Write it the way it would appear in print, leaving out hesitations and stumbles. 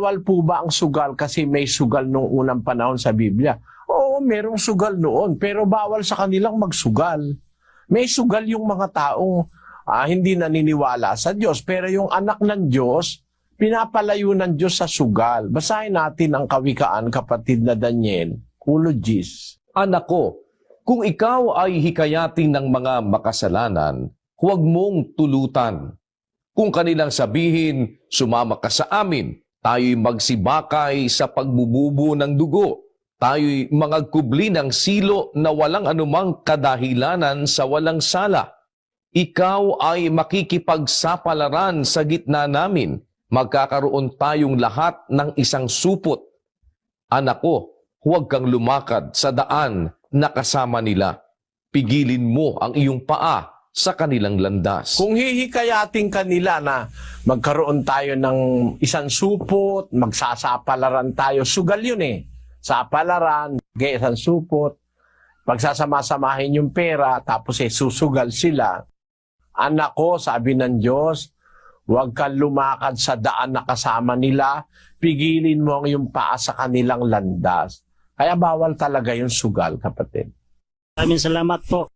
bawal po ba ang sugal kasi may sugal nung unang panahon sa Biblia? Oo, merong sugal noon, pero bawal sa kanilang magsugal. May sugal yung mga taong hindi naniniwala sa Diyos, pero yung anak ng Diyos, pinapalayo ng Diyos sa sugal. Basahin natin ang Kawikaan, kapatid na Daniel, ulo 10. Anak ko, kung ikaw ay hikayatin ng mga makasalanan, huwag mong tulutan. Kung kanilang sabihin, sumama ka sa amin, tayo'y magsibakay sa pagbububo ng dugo, tayo'y mangagkubli ng silo na walang anumang kadahilanan sa walang sala. Ikaw ay makikipagsapalaran sa gitna namin, magkakaroon tayong lahat ng isang supot. Anak ko, huwag kang lumakad sa daan na kasama nila. Pigilin mo ang iyong paa sa kanilang landas. Kung hihikayatin kanila na magkaroon tayo ng isang supot, magsasapalaran tayo, sugal yun eh. Sapalaran, isang supot, pagsasama-samahin yung pera, tapos susugal sila. Anak ko, sabi ng Diyos, huwag kang lumakad sa daan na kasama nila, pigilin mo ang iyong paa sa kanilang landas. Kaya bawal talaga yung sugal, kapatid. Maraming salamat po.